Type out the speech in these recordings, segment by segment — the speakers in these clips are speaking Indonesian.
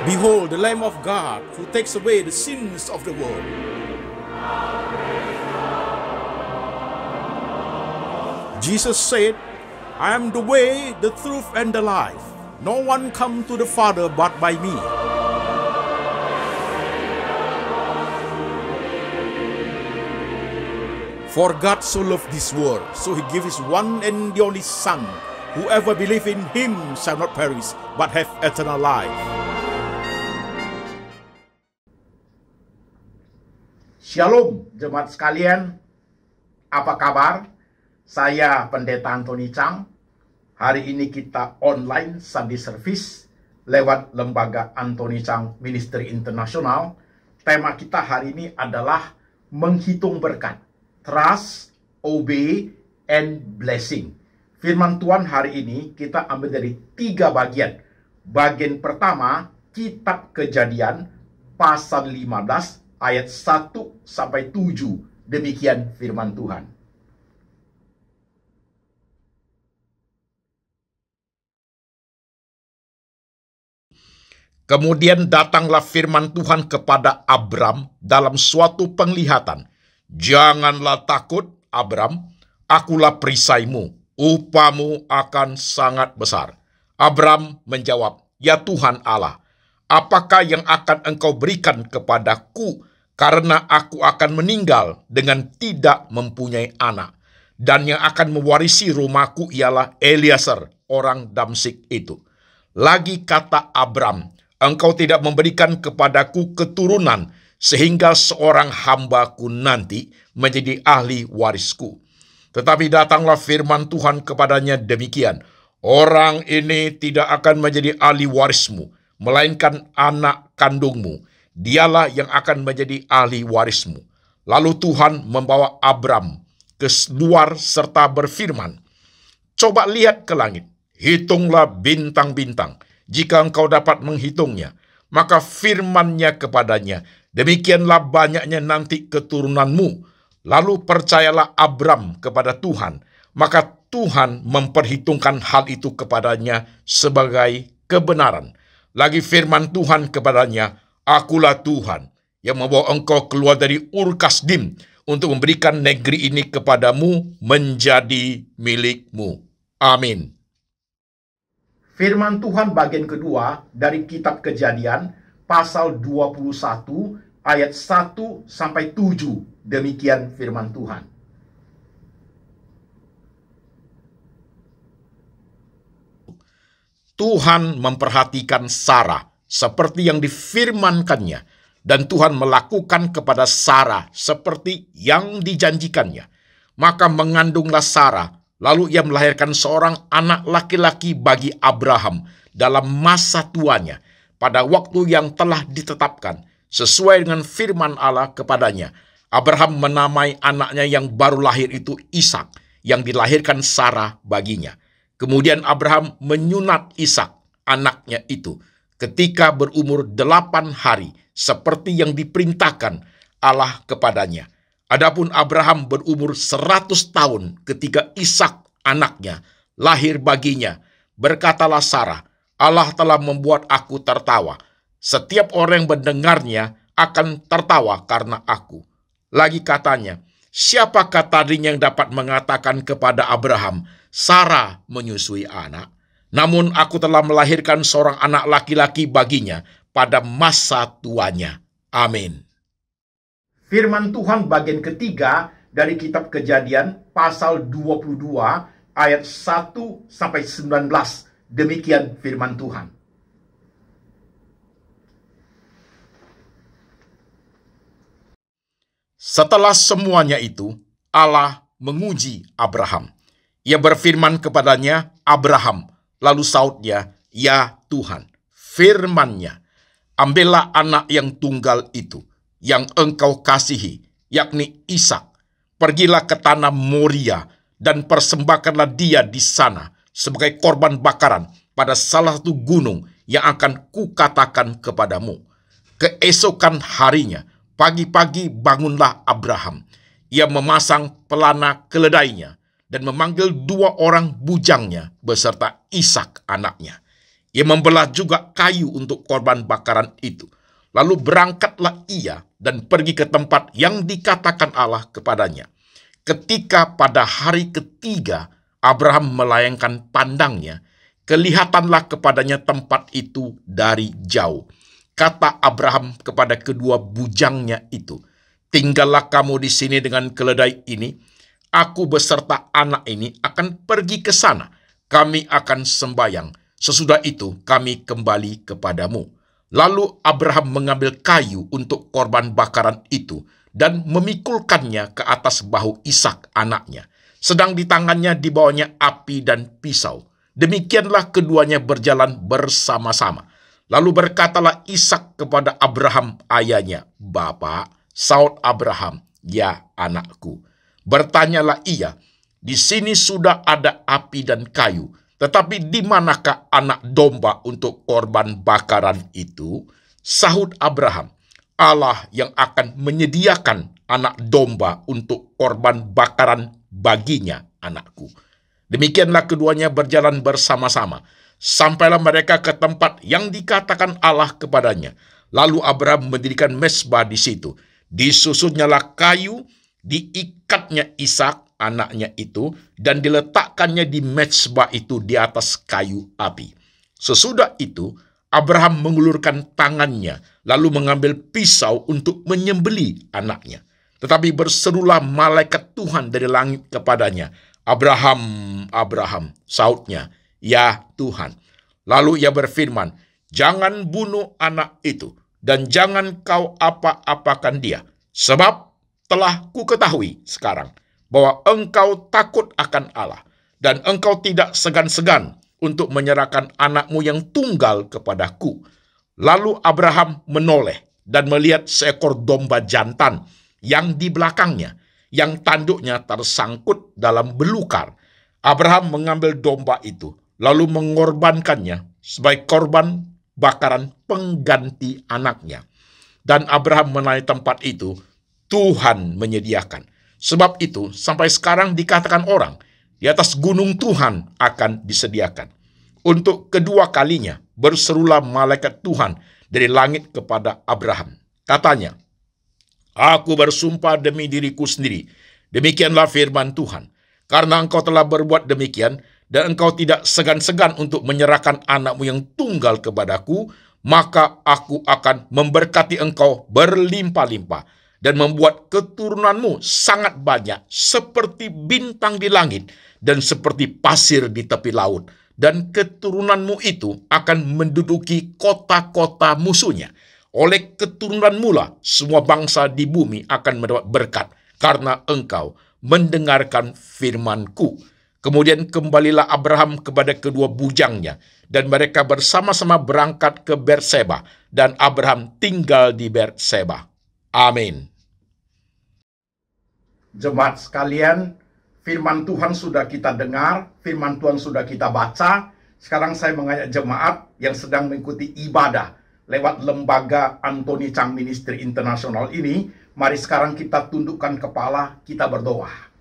Behold, the Lamb of God who takes away the sins of the world. Jesus said, I am the way, the truth, and the life. No one comes to the Father but by me. For God so loved this world, so he gave his one and the only Son. Whoever believes in him shall not perish, but have eternal life. Shalom, jemaat sekalian. Apa kabar? Saya Pendeta Antoni Chang. Hari ini kita online Sunday Service lewat lembaga Antoni Chang Ministry International. Tema kita hari ini adalah menghitung berkat. Trust, obey, and blessing. Firman Tuhan hari ini kita ambil dari 3 bagian. Bagian pertama, Kitab Kejadian pasal 15 ayat 1 sampai 7. Demikian firman Tuhan. Kemudian datanglah firman Tuhan kepada Abram dalam suatu penglihatan. Janganlah takut, Abram, akulah perisaimu, upamu akan sangat besar. Abram menjawab, ya Tuhan Allah, apakah yang akan engkau berikan kepadaku, karena aku akan meninggal dengan tidak mempunyai anak, dan yang akan mewarisi rumahku ialah Eliezer, orang Damsyik itu. Lagi kata Abram, engkau tidak memberikan kepadaku keturunan, sehingga seorang hambaku nanti menjadi ahli warisku. Tetapi datanglah firman Tuhan kepadanya demikian, orang ini tidak akan menjadi ahli warismu, melainkan anak kandungmu. Dialah yang akan menjadi ahli warismu. Lalu Tuhan membawa Abram ke luar serta berfirman, coba lihat ke langit, hitunglah bintang-bintang, jika engkau dapat menghitungnya. Maka firman-Nya kepadanya, demikianlah banyaknya nanti keturunanmu. Lalu percayalah Abram kepada Tuhan, maka Tuhan memperhitungkan hal itu kepadanya sebagai kebenaran. Lagi firman Tuhan kepadanya, akulah Tuhan yang membawa engkau keluar dari Ur Kasdim untuk memberikan negeri ini kepadamu menjadi milikmu. Amin. Firman Tuhan bagian kedua dari Kitab Kejadian pasal 21 ayat 1 sampai 7. Demikian firman Tuhan. Tuhan memperhatikan Sarah seperti yang difirmankannya, dan Tuhan melakukan kepada Sarah seperti yang dijanjikannya. Maka mengandunglah Sarah, lalu ia melahirkan seorang anak laki-laki bagi Abraham dalam masa tuanya, pada waktu yang telah ditetapkan, sesuai dengan firman Allah kepadanya. Abraham menamai anaknya yang baru lahir itu Ishak, yang dilahirkan Sarah baginya. Kemudian Abraham menyunat Ishak, anaknya itu, ketika berumur 8 hari, seperti yang diperintahkan Allah kepadanya. Adapun Abraham berumur 100 tahun ketika Ishak anaknya lahir baginya. Berkatalah Sarah, Allah telah membuat aku tertawa. Setiap orang yang mendengarnya akan tertawa karena aku. Lagi katanya, siapakah tadinya yang dapat mengatakan kepada Abraham, Sarah menyusui anak? Namun aku telah melahirkan seorang anak laki-laki baginya pada masa tuanya. Amin. Firman Tuhan bagian ketiga dari Kitab Kejadian pasal 22 ayat 1 sampai 19. Demikian firman Tuhan. Setelah semuanya itu, Allah menguji Abraham. Ia berfirman kepadanya, Abraham. Lalu sautnya, ya Tuhan. Firman-Nya, ambillah anak yang tunggal itu, yang engkau kasihi, yakni Ishak. Pergilah ke tanah Moria, dan persembahkanlah dia di sana, sebagai korban bakaran pada salah satu gunung yang akan kukatakan kepadamu. Keesokan harinya, pagi-pagi bangunlah Abraham. Ia memasang pelana keledainya dan memanggil 2 orang bujangnya beserta Ishak anaknya. Ia membelah juga kayu untuk korban bakaran itu. Lalu berangkatlah ia dan pergi ke tempat yang dikatakan Allah kepadanya. Ketika pada hari ketiga Abraham melayangkan pandangnya, kelihatanlah kepadanya tempat itu dari jauh. Kata Abraham kepada kedua bujangnya itu, "Tinggallah kamu di sini dengan keledai ini. Aku beserta anak ini akan pergi ke sana. Kami akan sembayang. Sesudah itu kami kembali kepadamu." Lalu Abraham mengambil kayu untuk korban bakaran itu dan memikulkannya ke atas bahu Ishak anaknya. Sedang di tangannya dibawanya api dan pisau. Demikianlah keduanya berjalan bersama-sama. Lalu berkatalah Ishak kepada Abraham ayahnya, "Bapa," saut Abraham, "Ya anakku." Bertanyalah ia, "Di sini sudah ada api dan kayu, tetapi di manakah anak domba untuk korban bakaran itu?" Sahut Abraham, "Allah yang akan menyediakan anak domba untuk korban bakaran baginya, anakku." Demikianlah keduanya berjalan bersama-sama. Sampailah mereka ke tempat yang dikatakan Allah kepadanya. Lalu Abraham mendirikan mezbah di situ. Disusunnya kayu, diikatnya Ishak anaknya itu, dan diletakkannya di mezbah itu di atas kayu api. Sesudah itu Abraham mengulurkan tangannya, lalu mengambil pisau untuk menyembelih anaknya. Tetapi berserulah malaikat Tuhan dari langit kepadanya, "Abraham, Abraham," sautnya, "Ya Tuhan." Lalu ia berfirman, "Jangan bunuh anak itu, dan jangan kau apa-apakan dia, sebab telah ku ketahui sekarang bahwa engkau takut akan Allah, dan engkau tidak segan-segan untuk menyerahkan anakmu yang tunggal kepadaku." Lalu Abraham menoleh dan melihat seekor domba jantan yang di belakangnya, yang tanduknya tersangkut dalam belukar. Abraham mengambil domba itu, lalu mengorbankannya sebagai korban bakaran pengganti anaknya. Dan Abraham menamai tempat itu, "Tuhan menyediakan." Sebab itu sampai sekarang dikatakan orang, di atas gunung Tuhan akan disediakan. Untuk kedua kalinya berserulah malaikat Tuhan dari langit kepada Abraham. Katanya, "Aku bersumpah demi diriku sendiri, demikianlah firman Tuhan, karena engkau telah berbuat demikian, dan engkau tidak segan-segan untuk menyerahkan anakmu yang tunggal kepadaku, maka aku akan memberkati engkau berlimpah-limpah, dan membuat keturunanmu sangat banyak, seperti bintang di langit, dan seperti pasir di tepi laut. Dan keturunanmu itu akan menduduki kota-kota musuhnya. Oleh keturunanmu lah semua bangsa di bumi akan mendapat berkat, karena engkau mendengarkan firman-Ku." Kemudian kembalilah Abraham kepada kedua bujangnya, dan mereka bersama-sama berangkat ke Berseba, dan Abraham tinggal di Berseba. Amin. Jemaat sekalian, firman Tuhan sudah kita dengar, firman Tuhan sudah kita baca. Sekarang saya mengajak jemaat yang sedang mengikuti ibadah lewat lembaga Anthony Chang Ministry International ini, mari sekarang kita tundukkan kepala, kita berdoa.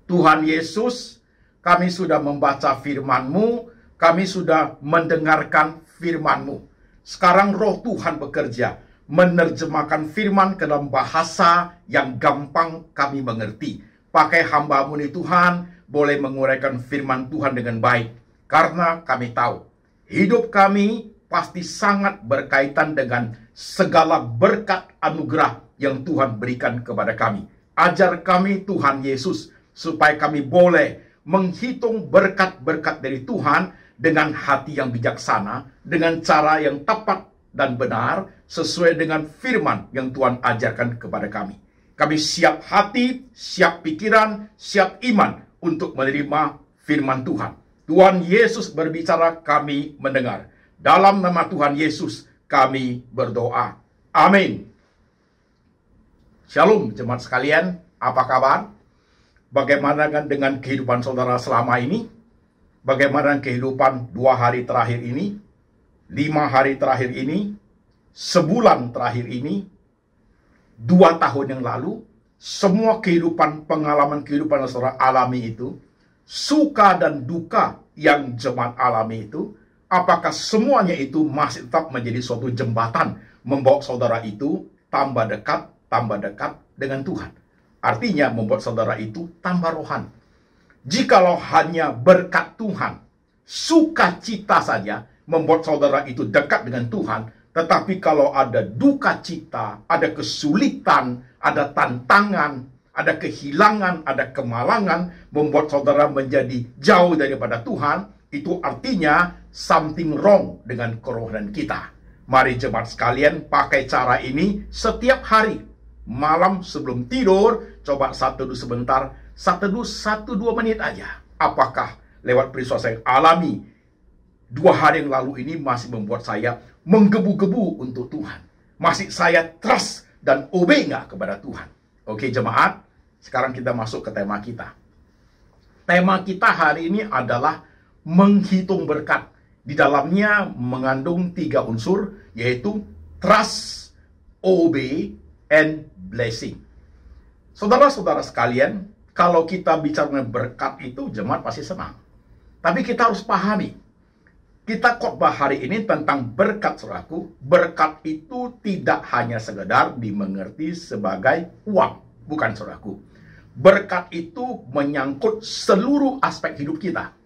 Tuhan Yesus, kami sudah membaca firman-Mu, kami sudah mendengarkan firman-Mu. Sekarang roh Tuhan bekerja, menerjemahkan firman ke dalam bahasa yang gampang kami mengerti. Pakai hamba-Mu nih Tuhan, boleh menguraikan firman Tuhan dengan baik. Karena kami tahu, hidup kami pasti sangat berkaitan dengan segala berkat anugerah yang Tuhan berikan kepada kami. Ajar kami Tuhan Yesus, supaya kami boleh menghitung berkat-berkat dari Tuhan dengan hati yang bijaksana, dengan cara yang tepat dan benar, sesuai dengan firman yang Tuhan ajarkan kepada kami. Kami siap hati, siap pikiran, siap iman untuk menerima firman Tuhan. Tuhan Yesus berbicara, kami mendengar. Dalam nama Tuhan Yesus kami berdoa. Amin. Shalom jemaat sekalian, apa kabar? Bagaimana dengan kehidupan saudara selama ini? Bagaimana kehidupan 2 hari terakhir ini? 5 hari terakhir ini? Sebulan terakhir ini? 2 tahun yang lalu? Semua pengalaman kehidupan yang saudara alami itu, suka dan duka yang jemaat alami itu, apakah semuanya itu masih tetap menjadi suatu jembatan membawa saudara itu tambah dekat dengan Tuhan? Artinya membuat saudara itu tambah rohani. Jikalau hanya berkat Tuhan, sukacita saja membuat saudara itu dekat dengan Tuhan, tetapi kalau ada duka cita, ada kesulitan, ada tantangan, ada kehilangan, ada kemalangan, membuat saudara menjadi jauh daripada Tuhan, itu artinya something wrong dengan kerohanian kita. Mari jemaat sekalian pakai cara ini setiap hari. Malam sebelum tidur, coba teduh sebentar, teduh 1-2 menit aja. Apakah lewat peristiwa saya alami 2 hari yang lalu ini masih membuat saya menggebu-gebu untuk Tuhan? Masih saya trust dan obey nggak kepada Tuhan? Oke jemaat, sekarang kita masuk ke tema kita. Tema kita hari ini adalah menghitung berkat. Di dalamnya mengandung 3 unsur, yaitu trust, obey, and blessing. Saudara-saudara sekalian, kalau kita bicara berkat itu, jemaat pasti senang. Tapi kita harus pahami, kita khotbah hari ini tentang berkat, saudaraku. Berkat itu tidak hanya sekedar dimengerti sebagai uang, bukan, saudaraku. Berkat itu menyangkut seluruh aspek hidup kita.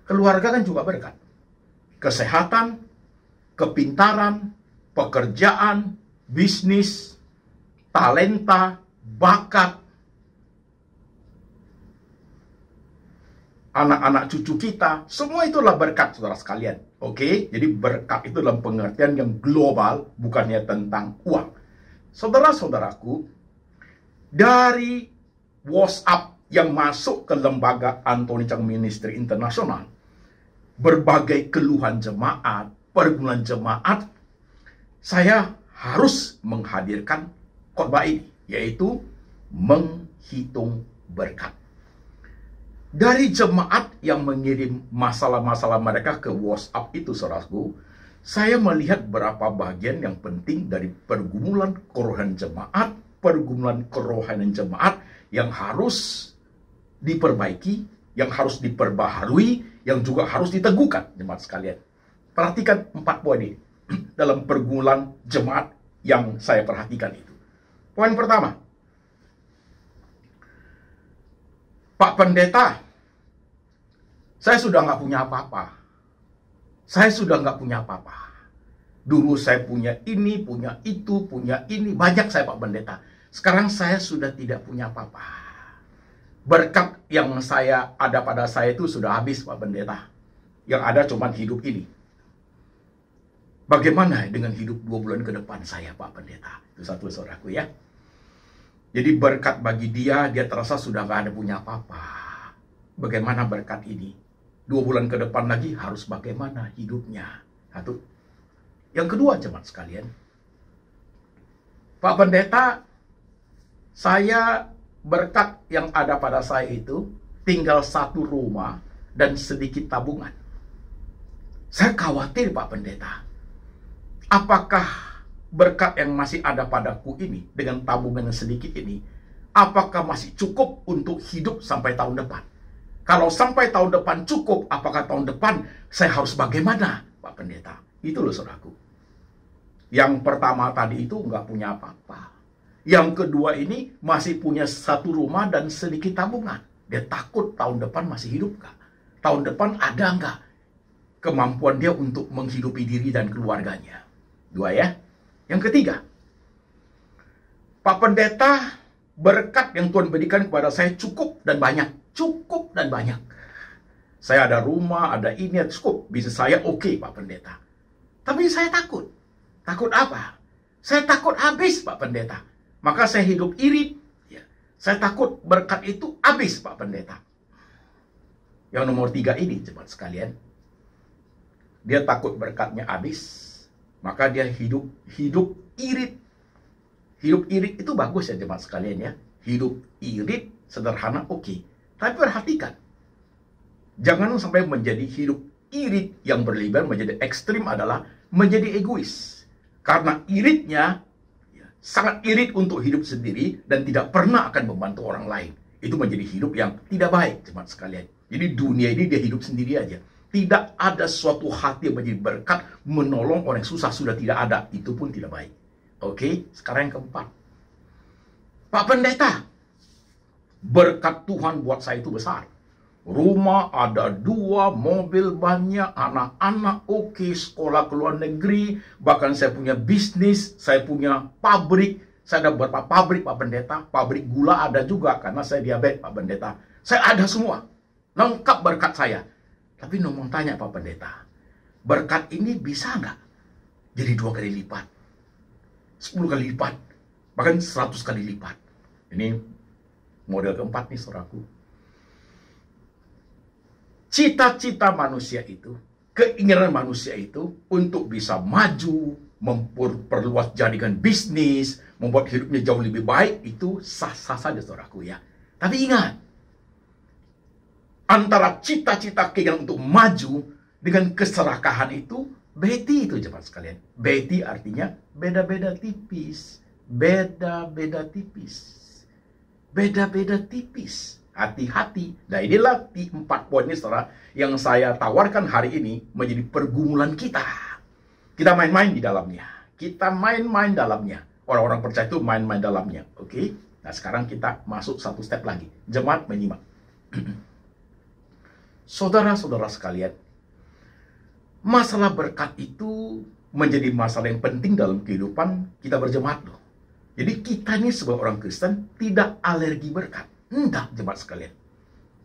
Keluarga kan juga berkat. Kesehatan, kepintaran, pekerjaan, bisnis, talenta, bakat, anak-anak cucu kita, semua itulah berkat, saudara sekalian. Oke, jadi berkat itu dalam pengertian yang global, bukannya tentang uang. Saudara-saudaraku, dari WhatsApp yang masuk ke lembaga Anthony Chang Ministry International, berbagai keluhan jemaat, pergumulan jemaat, saya harus menghadirkan khotbah ini, yaitu menghitung berkat. Dari jemaat yang mengirim masalah-masalah mereka ke WhatsApp itu, saudaraku, saya melihat beberapa bagian yang penting dari pergumulan kerohanian jemaat, pergumulan kerohanian jemaat yang harus diperbaiki, yang harus diperbaharui, yang juga harus diteguhkan, jemaat sekalian. Perhatikan 4 poin ini dalam pergumulan jemaat yang saya perhatikan itu. Poin pertama, Pak Pendeta, saya sudah nggak punya apa-apa. Saya sudah nggak punya apa-apa. Dulu saya punya ini, punya itu, punya ini. Banyak saya, Pak Pendeta. Sekarang saya sudah tidak punya apa-apa. Berkat yang saya ada pada saya itu sudah habis, Pak Pendeta. Yang ada cuma hidup ini. Bagaimana dengan hidup 2 bulan ke depan saya, Pak Pendeta? Itu satu, saudaraku ya. Jadi berkat bagi dia terasa sudah nggak ada punya apa-apa. Bagaimana berkat ini? 2 bulan ke depan lagi harus bagaimana hidupnya? Satu. Yang kedua, jemaat sekalian. Pak Pendeta, saya berkat yang ada pada saya itu tinggal 1 rumah dan sedikit tabungan. Saya khawatir, Pak Pendeta. Apakah berkat yang masih ada padaku ini dengan tabungan yang sedikit ini, apakah masih cukup untuk hidup sampai tahun depan? Kalau sampai tahun depan cukup, apakah tahun depan saya harus bagaimana, Pak Pendeta? Itu loh, saudaraku. Yang pertama tadi itu nggak punya apa-apa. Yang kedua ini masih punya 1 rumah dan sedikit tabungan. Dia takut tahun depan masih hidup nggak? Tahun depan ada nggak kemampuan dia untuk menghidupi diri dan keluarganya? 2 ya. Yang ketiga, Pak Pendeta, berkat yang Tuhan berikan kepada saya cukup dan banyak. Cukup dan banyak. Saya ada rumah, ada ini, cukup. Bisnis saya oke, Pak Pendeta. Tapi saya takut. Takut apa? Saya takut habis, Pak Pendeta. Maka saya hidup irit. Ya. Saya takut berkat itu habis, Pak Pendeta. Yang nomor 3 ini, jemaat sekalian. Dia takut berkatnya habis. Maka dia hidup irit. Hidup irit itu bagus ya, jemaat sekalian ya. Hidup irit, sederhana, oke. Tapi perhatikan. Jangan sampai menjadi hidup irit yang berlebihan, menjadi ekstrim adalah menjadi egois. Karena iritnya sangat irit untuk hidup sendiri dan tidak pernah akan membantu orang lain. Itu menjadi hidup yang tidak baik, jemaat sekalian. Jadi dunia ini dia hidup sendiri aja. Tidak ada suatu hati yang menjadi berkat menolong orang yang susah, sudah tidak ada. Itu pun tidak baik. Oke, sekarang yang keempat. Pak Pendeta, berkat Tuhan buat saya itu besar. Rumah ada 2, mobil banyak, anak-anak oke, sekolah ke luar negeri, bahkan saya punya bisnis, saya punya pabrik. Saya ada beberapa pabrik, Pak Pendeta. Pabrik gula ada juga, karena saya diabetes, Pak Pendeta. Saya ada semua. Lengkap berkat saya. Tapi ngomong tanya Pak Pendeta, berkat ini bisa nggak jadi 2 kali lipat? 10 kali lipat? Bahkan 100 kali lipat? Ini model keempat nih, saudaraku. Cita-cita manusia itu, keinginan manusia itu untuk bisa maju, memperluas jaringan bisnis, membuat hidupnya jauh lebih baik, itu sah-sah saja, saudaraku ya. Tapi ingat, antara cita-cita keinginan untuk maju dengan keserakahan itu, beti itu jemaat sekalian. Beti artinya beda-beda tipis. Beda-beda tipis. Beda-beda tipis. Hati-hati. Nah inilah 4 poin ini saudara yang saya tawarkan hari ini menjadi pergumulan kita. Kita main-main di dalamnya. Kita main-main dalamnya. Orang-orang percaya itu main-main dalamnya. Oke? Nah sekarang kita masuk satu step lagi. Jemaat menyimak. Saudara-saudara sekalian, masalah berkat itu menjadi masalah yang penting dalam kehidupan kita berjemaat loh. Jadi kita ini sebagai orang Kristen tidak alergi berkat. Enggak, jemaat sekalian.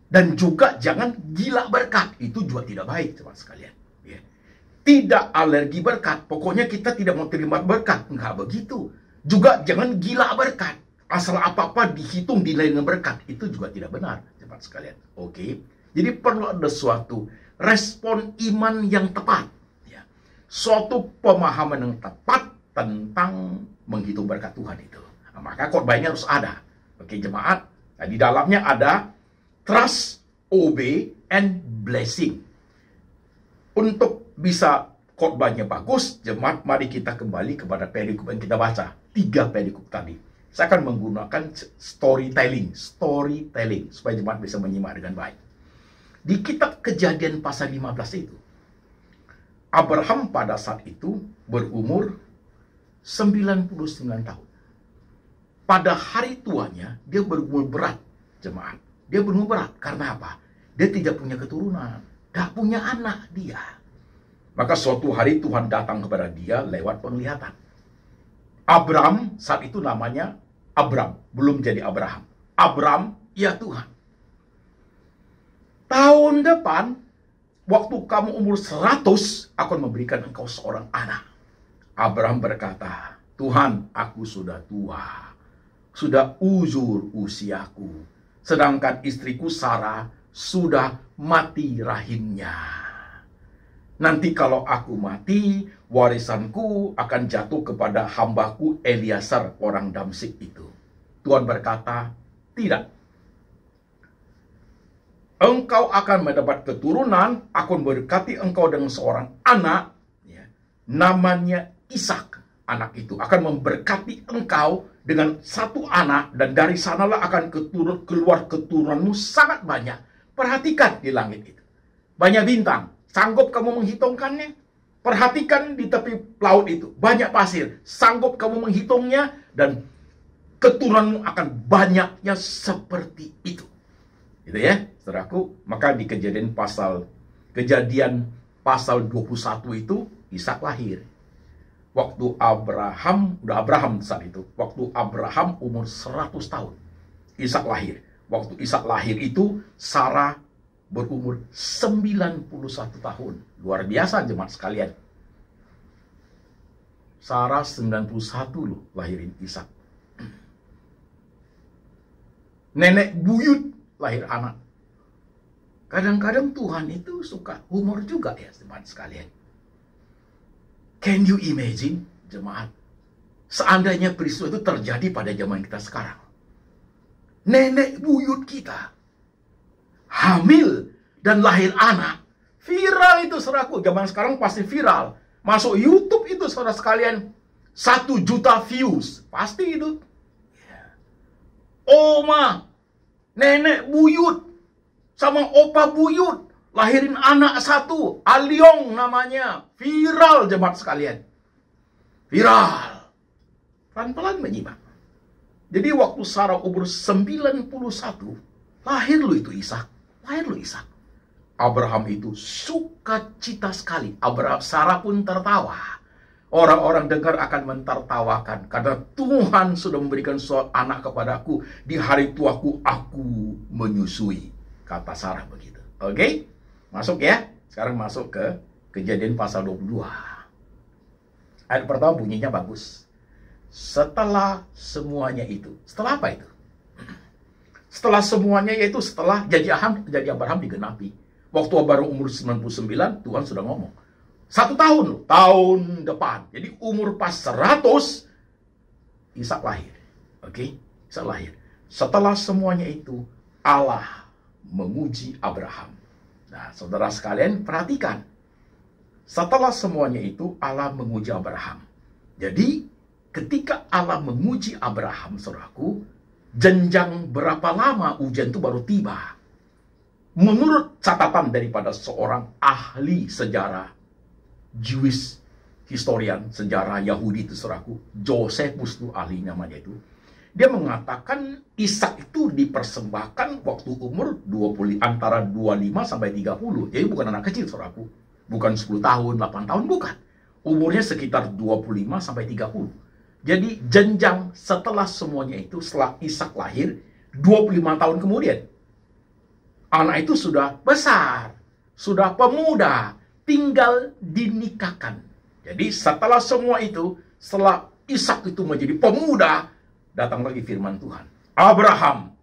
Dan juga jangan gila berkat. Itu juga tidak baik, jemaat sekalian. Ya. Tidak alergi berkat. Pokoknya kita tidak mau terima berkat. Enggak begitu. Juga jangan gila berkat. Asal apa-apa dihitung dinilai dengan berkat. Itu juga tidak benar, jemaat sekalian. Oke. Jadi perlu ada suatu respon iman yang tepat. Ya. Suatu pemahaman yang tepat tentang menghitung berkat Tuhan itu. Nah, maka khotbahnya harus ada. Oke jemaat. Nah, di dalamnya ada trust, obey, and blessing. Untuk bisa khotbahnya bagus, jemaat mari kita kembali kepada perikop yang kita baca. 3 perikop tadi. Saya akan menggunakan storytelling. Supaya jemaat bisa menyimak dengan baik. Di kitab Kejadian pasal 15 itu, Abraham pada saat itu berumur 99 tahun. Pada hari tuanya, dia berumur berat, jemaat. Dia berumur berat, karena apa? Dia tidak punya keturunan, tidak punya anak dia. Maka suatu hari Tuhan datang kepada dia lewat penglihatan. Abram, saat itu namanya Abram, belum jadi Abraham. Abram, ya Tuhan. Tahun depan, waktu kamu umur 100, akan memberikan engkau seorang anak. Abraham berkata, Tuhan, aku sudah tua. Sudah uzur usiaku. Sedangkan istriku Sarah sudah mati rahimnya. Nanti kalau aku mati, warisanku akan jatuh kepada hambaku Eliasar orang Damsik itu. Tuhan berkata, tidak. Engkau akan mendapat keturunan, akan berkati engkau dengan seorang anak, ya, namanya Ishak. Anak itu akan memberkati engkau dengan 1 anak, dan dari sanalah akan keluar keturunanmu sangat banyak. Perhatikan di langit itu. Banyak bintang. Sanggup kamu menghitungkannya? Perhatikan di tepi laut itu. Banyak pasir. Sanggup kamu menghitungnya? Dan keturunanmu akan banyaknya seperti itu. Gitu ya, saudaraku. Maka di kejadian pasal 21 itu, Ishak lahir. Waktu Abraham saat itu. Waktu Abraham umur 100 tahun. Ishak lahir. Waktu Ishak lahir itu, Sarah berumur 91 tahun. Luar biasa jemaat sekalian. Sarah 91 loh lahirin Ishak. Nenek buyut lahir anak. Kadang-kadang Tuhan itu suka humor juga ya jemaat sekalian. Can you imagine jemaat? Seandainya peristiwa itu terjadi pada zaman kita sekarang. Nenek buyut kita hamil dan lahir anak. Viral itu saudaraku. Zaman sekarang pasti viral. Masuk YouTube itu saudara sekalian. 1 juta views. Pasti itu. Oma, nenek buyut, sama opa buyut lahirin anak satu, Aliong namanya. Viral jemaat sekalian. Viral. Pelan-pelan menyimak. Jadi waktu Sarah umur 91, lahir lo itu Ishak. Lahir lo Ishak. Abraham itu sukacita sekali. Sarah pun tertawa. Orang-orang dengar akan mentertawakan. Karena Tuhan sudah memberikan suatu anak kepadaku. Di hari tuaku aku menyusui. Kata Sarah begitu. Oke? Masuk ya. Sekarang masuk ke Kejadian pasal 22. Ayat pertama bunyinya bagus. Setelah semuanya itu. Setelah apa itu? Setelah semuanya yaitu setelah janji Abraham digenapi. Waktu baru umur 99, Tuhan sudah ngomong. 1 tahun loh, tahun depan. Jadi umur pas 100, Ishak lahir. Oke? Ishak lahir. Setelah semuanya itu, Allah menguji Abraham. Nah, saudara sekalian perhatikan. Setelah semuanya itu, Allah menguji Abraham. Jadi, ketika Allah menguji Abraham, saudaraku, jenjang berapa lama ujian itu baru tiba. Menurut catatan daripada seorang ahli sejarah, Jewish historian, sejarah Yahudi itu saudaraku, Josephus itu ahli namanya itu. Dia mengatakan Ishak itu dipersembahkan waktu umur 20, antara 25 sampai 30. Jadi bukan anak kecil saudaraku. Bukan 10 tahun, 8 tahun, bukan. Umurnya sekitar 25 sampai 30. Jadi jenjang setelah semuanya itu, setelah Ishak lahir, 25 tahun kemudian, anak itu sudah besar, sudah pemuda, tinggal dinikahkan. Jadi setelah semua itu, setelah Ishak itu menjadi pemuda, datang lagi firman Tuhan. Abraham,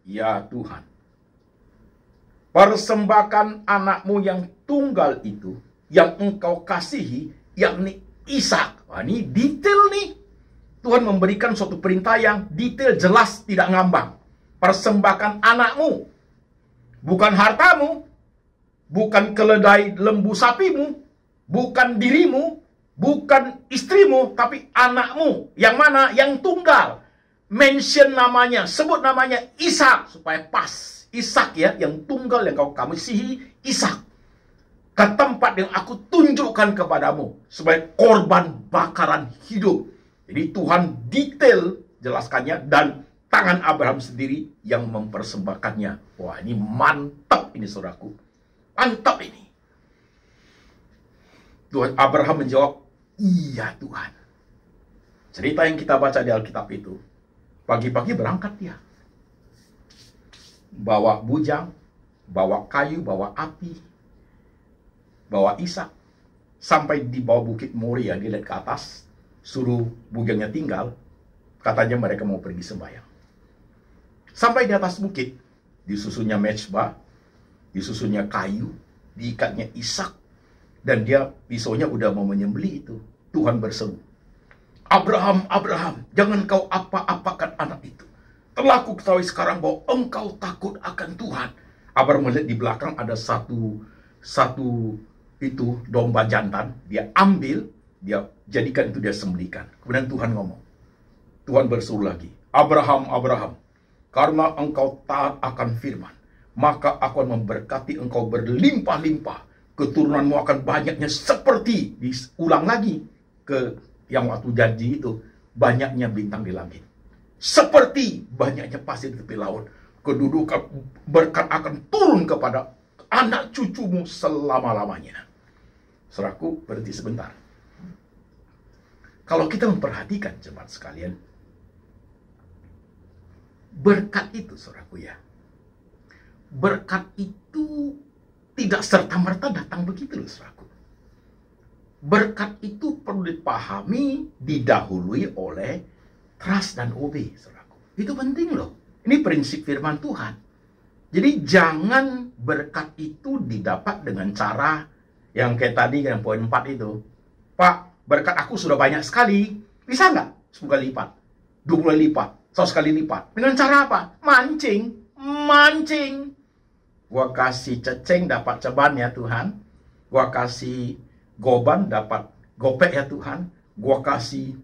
ya Tuhan, persembahkan anakmu yang tunggal itu, yang engkau kasihi, yakni Ishak. Wah, ini detail nih. Tuhan memberikan suatu perintah yang detail, jelas, tidak ngambang. Persembahkan anakmu, bukan hartamu, bukan keledai lembu sapimu, bukan dirimu, bukan istrimu, tapi anakmu. Yang mana? Yang tunggal. Mention namanya, sebut namanya Ishak, supaya pas. Ishak ya, yang tunggal yang kau kasihi, Ishak. Ke tempat yang aku tunjukkan kepadamu sebagai korban bakaran hidup. Jadi Tuhan detail jelaskannya, dan tangan Abraham sendiri yang mempersembahkannya. Wah, ini mantap ini saudaraku. Mantap ini. Tuhan Abraham menjawab, iya Tuhan. Cerita yang kita baca di Alkitab itu, pagi-pagi berangkat dia. Bawa bujang, bawa kayu, bawa api, bawa Ishak. Sampai di bawah bukit Moria, dia lihat ke atas, suruh bujangnya tinggal. Katanya mereka mau pergi sembahyang. Sampai di atas bukit, disusunnya mezbah, disusunnya kayu, diikatnya Ishak, dan dia pisaunya udah mau menyembelih itu. Tuhan berseru, Abraham, Abraham, jangan kau apa-apakan anak itu. Telah ku ketahui sekarang bahwa engkau takut akan Tuhan. Abraham melihat di belakang ada satu itu domba jantan. Dia ambil, dia jadikan itu, dia sembelihkan. Kemudian Tuhan ngomong. Tuhan berseru lagi, Abraham, Abraham, karena engkau taat akan firman, maka aku akan memberkati engkau berlimpah-limpah. Keturunanmu akan banyaknya seperti, diulang lagi ke yang waktu janji itu, banyaknya bintang di langit. Seperti banyaknya pasir di tepi laut. Kedudukan berkat akan turun kepada anak cucumu selama-lamanya. Saudaraku, berhenti sebentar. Kalau kita memperhatikan jemaat sekalian, berkat itu saudaraku ya, berkat itu tidak serta-merta datang begitu loh saudaraku. Berkat itu perlu dipahami, didahului oleh trust dan obey, saudaraku. Itu penting loh. Ini prinsip firman Tuhan. Jadi jangan berkat itu didapat dengan cara yang kayak tadi, yang poin 4 itu. Pak, berkat aku sudah banyak sekali. Bisa nggak? 10 kali lipat, 20 kali lipat, 100 kali lipat. Dengan cara apa? Mancing. Mancing. Gua kasih ceceng dapat ceban ya Tuhan. Gua kasih goban dapat gopek ya Tuhan. Gua kasih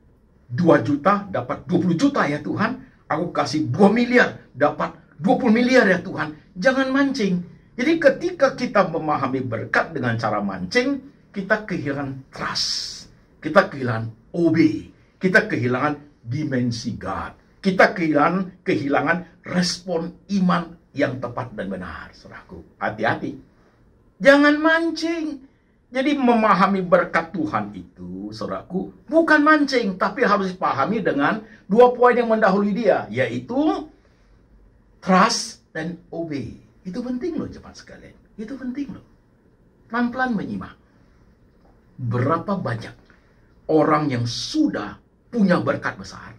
2 juta dapat 20 juta ya Tuhan. Aku kasih 2 miliar dapat 20 miliar ya Tuhan. Jangan mancing. Jadi ketika kita memahami berkat dengan cara mancing, kita kehilangan trust, kita kehilangan OB, kita kehilangan dimensi God, kita kehilangan respon iman yang tepat dan benar. Saudaraku, hati-hati, jangan mancing. Jadi memahami berkat Tuhan itu, saudaraku, bukan mancing, tapi harus dipahami dengan 2 poin yang mendahului dia, yaitu trust dan obey. Itu penting loh jemaat sekalian. Itu penting loh. Pelan-pelan menyimak. Berapa banyak orang yang sudah punya berkat besar,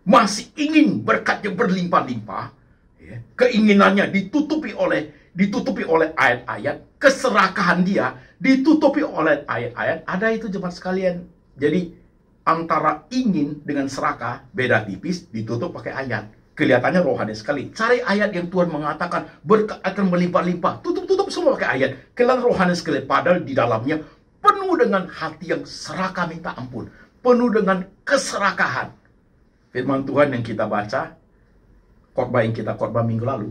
masih ingin berkatnya berlimpah-limpah, ya, keinginannya ditutupi oleh ayat-ayat, keserakahan dia ditutupi oleh ayat-ayat. Ada itu jemaat sekalian. Jadi antara ingin dengan serakah beda tipis, ditutup pakai ayat. Kelihatannya rohani sekali. Cari ayat yang Tuhan mengatakan berkat akan melimpah-limpah. Tutup semua pakai ayat. Kelihatan rohani sekali. Padahal di dalamnya penuh dengan hati yang serakah minta ampun. Penuh dengan keserakahan. Firman Tuhan yang kita baca, khotbah yang kita khotbah minggu lalu,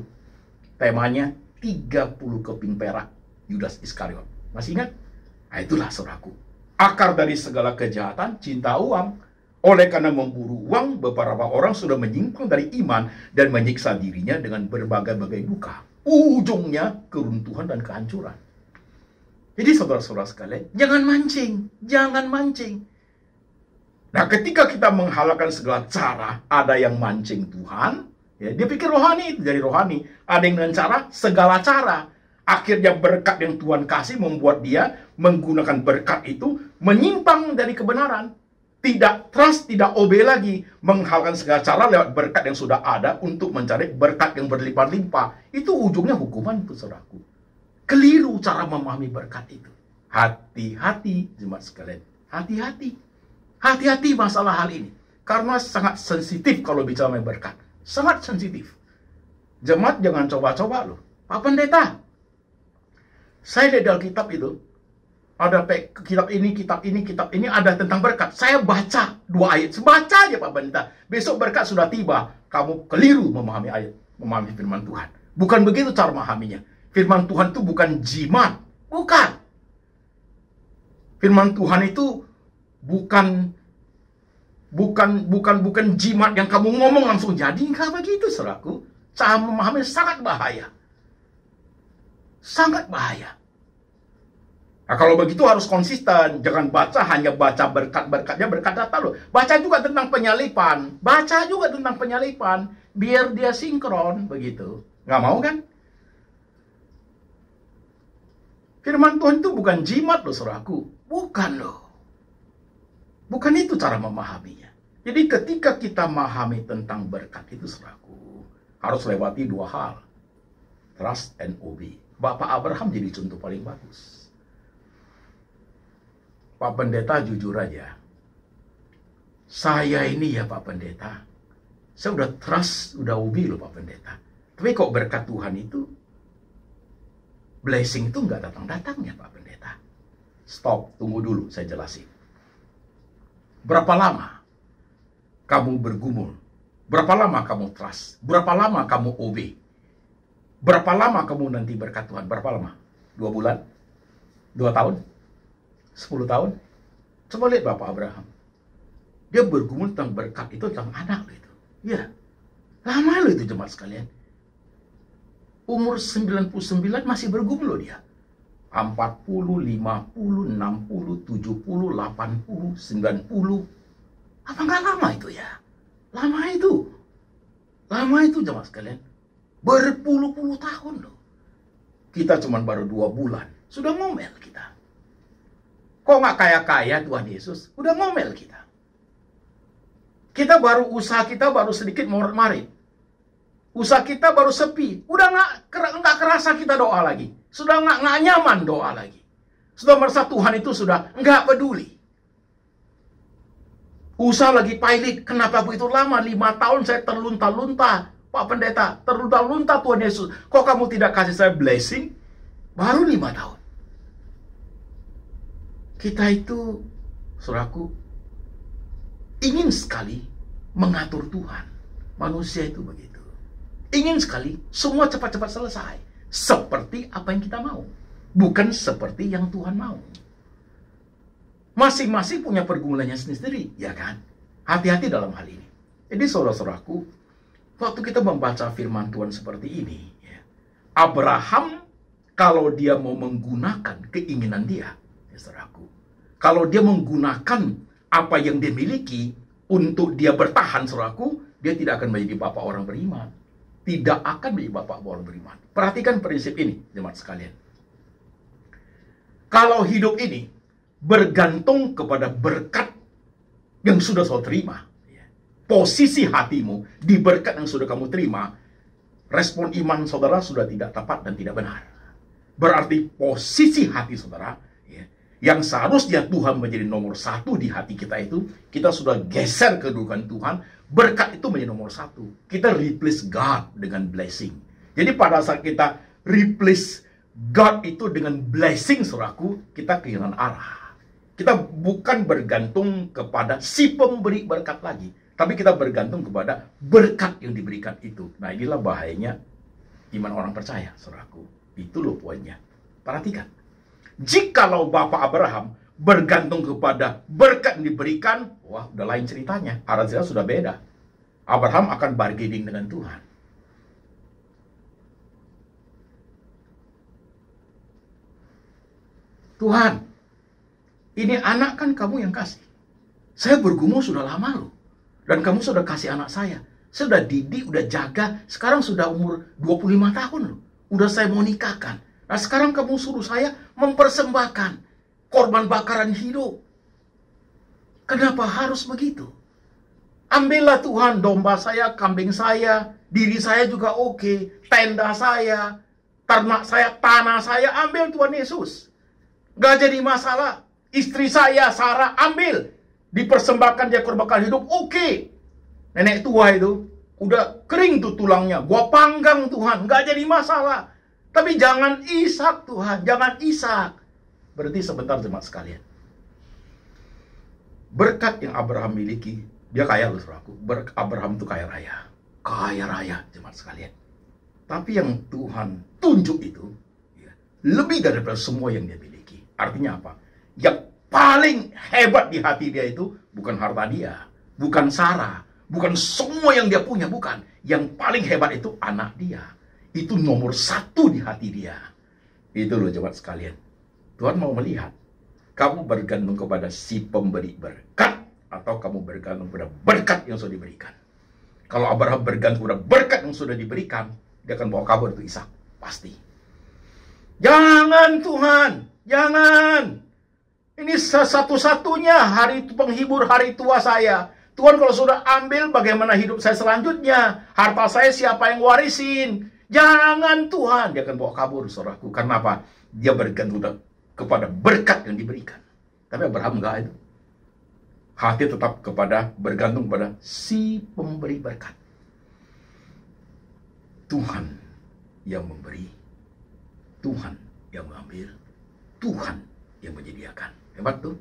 temanya 30 keping perak Yudas Iskariot. Masih ingat? Nah, itulah saudaraku. Akar dari segala kejahatan, cinta uang. Oleh karena memburu uang, beberapa orang sudah menyimpang dari iman dan menyiksa dirinya dengan berbagai-bagai duka. Ujungnya keruntuhan dan kehancuran. Jadi saudara-saudara sekalian, jangan mancing, jangan mancing. Nah, ketika kita menghalalkan segala cara, ada yang mancing Tuhan, ya, dia pikir rohani, itu jadi rohani. Ada yang dengan cara, segala cara. Akhirnya berkat yang Tuhan kasih membuat dia menggunakan berkat itu menyimpang dari kebenaran. Tidak trust, tidak obey lagi. Menghalalkan segala cara lewat berkat yang sudah ada untuk mencari berkat yang berlimpah-limpah. Itu ujungnya hukuman itu, saudaraku. Keliru cara memahami berkat itu. Hati-hati, jemaat sekalian. Hati-hati. Hati-hati masalah hal ini. Karena sangat sensitif kalau bicara mengenai berkat. Sangat sensitif. Jemaat jangan coba-coba loh. Pak Pendeta, saya lihat dalam kitab itu, ada kitab ini ada tentang berkat. Saya baca 2 ayat. Baca aja Pak Pendeta. Besok berkat sudah tiba. Kamu keliru memahami ayat, memahami firman Tuhan. Bukan begitu cara memahaminya. Firman Tuhan itu bukan jimat. Bukan. Firman Tuhan itu bukan jimat yang kamu ngomong langsung jadi. Enggak begitu, saudaraku. Cara memahami sangat bahaya. Sangat bahaya. Nah, kalau begitu harus konsisten. Jangan baca hanya baca berkat-berkatnya, berkat data loh. Baca juga tentang penyalipan. Baca juga tentang penyalipan. Biar dia sinkron, begitu. Nggak mau kan? Firman Tuhan itu bukan jimat loh, saudaraku. Bukan loh. Bukan itu cara memahaminya. Jadi ketika kita memahami tentang berkat itu, saudaraku, harus lewati 2 hal. Trust and obey. Bapak Abraham jadi contoh paling bagus. Pak Pendeta, jujur aja. Saya ini ya Pak Pendeta, saya udah trust, udah obey loh Pak Pendeta. Tapi kok berkat Tuhan itu, blessing itu nggak datang-datangnya Pak Pendeta. Stop, tunggu dulu, saya jelasin. Berapa lama kamu bergumul? Berapa lama kamu trust? Berapa lama kamu obey? Berapa lama kamu nanti berkat Tuhan? Berapa lama? 2 bulan? 2 tahun? 10 tahun? Coba lihat Bapak Abraham. Dia bergumul tentang berkat itu tentang anak loh itu. Ya. Lama loh itu jemaat sekalian. Umur 99 masih bergumul loh dia. 40, 50, 60, 70, 80, 90. Apa nggak lama itu ya? Lama itu. Lama itu jemaat sekalian. Berpuluh-puluh tahun loh. Kita cuma baru 2 bulan. Sudah ngomel kita. Kok nggak kaya-kaya Tuhan Yesus? Udah ngomel kita. Kita baru usaha kita baru sedikit morat-marit. Usaha kita baru sepi. Udah nggak kerasa kita doa lagi. Sudah nggak nyaman doa lagi. Sudah merasa Tuhan itu sudah nggak peduli. Usaha lagi pailit. Kenapa begitu lama? 5 tahun saya terlunta-lunta. Pak Pendeta, terlunta-lunta Tuhan Yesus. Kok kamu tidak kasih saya blessing? Baru 5 tahun. Kita itu, saudaraku, ingin sekali mengatur Tuhan. Manusia itu begitu. Ingin sekali semua cepat-cepat selesai. seperti apa yang kita mau, bukan seperti yang Tuhan mau. Masing-masing punya pergumulannya sendiri, ya kan? Hati-hati dalam hal ini. Jadi saudara-saudaraku, waktu kita membaca firman Tuhan seperti ini, ya, Abraham kalau dia mau menggunakan keinginan dia, ya saudaraku, kalau dia menggunakan apa yang dia miliki untuk dia bertahan, saudaraku, dia tidak akan menjadi bapak orang beriman. Tidak akan menjadi bapak orang beriman. Perhatikan prinsip ini, jemaat sekalian. Kalau hidup ini bergantung kepada berkat yang sudah saudara terima, posisi hatimu di berkat yang sudah kamu terima, respon iman saudara sudah tidak tepat dan tidak benar. Berarti posisi hati saudara, yang seharusnya Tuhan menjadi nomor satu di hati kita itu, kita sudah geser kedudukan Tuhan, berkat itu menjadi nomor satu. Kita replace God dengan blessing. Jadi pada saat kita replace God itu dengan blessing, saudaraku, kita kehilangan arah. Kita bukan bergantung kepada si pemberi berkat lagi, tapi kita bergantung kepada berkat yang diberikan itu. Nah, inilah bahayanya iman orang percaya, saudaraku. Itu loh poinnya. Perhatikan. Jikalau Bapak Abraham bergantung kepada berkat yang diberikan, wah, udah lain ceritanya. Arah cerita sudah beda. Abraham akan bargaining dengan Tuhan. Tuhan, ini anak kan kamu yang kasih. Saya bergumul sudah lama loh. Dan kamu sudah kasih anak saya. Saya sudah didik, udah jaga. Sekarang sudah umur 25 tahun loh. Udah saya mau nikahkan. Nah sekarang kamu suruh saya mempersembahkan korban bakaran hidup. Kenapa harus begitu? Ambillah Tuhan domba saya, kambing saya, diri saya juga oke, tenda saya, ternak saya, tanah saya, ambil Tuhan Yesus. Gak jadi masalah. Istri saya, Sarah, ambil. Dipersembahkan dia korban bakaran hidup, oke. Nenek tua itu, udah kering tuh tulangnya. Gua panggang Tuhan, gak jadi masalah. Tapi jangan Ishak Tuhan, jangan Ishak. Berarti sebentar jemaat sekalian. Berkat yang Abraham miliki, dia kaya loh saudaraku. Abraham itu kaya raya. Kaya raya jemaat sekalian. Tapi yang Tuhan tunjuk itu, ya, lebih daripada semua yang dia miliki. Artinya apa? Yang paling hebat di hati dia itu bukan harta dia, bukan Sarah, bukan semua yang dia punya, bukan. Yang paling hebat itu anak dia. Itu nomor satu di hati dia. Itu loh jemaat sekalian. Tuhan mau melihat, kamu bergantung kepada si pemberi berkat, atau kamu bergantung kepada berkat yang sudah diberikan. Kalau Abraham bergantung kepada berkat yang sudah diberikan, dia akan bawa kabur itu Ishak. Pasti. Jangan Tuhan, jangan. Ini satu-satunya hari penghibur hari tua saya. Tuhan kalau sudah ambil, bagaimana hidup saya selanjutnya? Harta saya siapa yang warisin? Jangan Tuhan, dia akan bawa kabur saudaraku. Karena apa? Dia bergantung kepada berkat yang diberikan. Tapi Abraham enggak itu. Hati tetap bergantung kepada si pemberi berkat. Tuhan yang memberi, Tuhan yang mengambil, Tuhan yang menyediakan. Hebat tuh.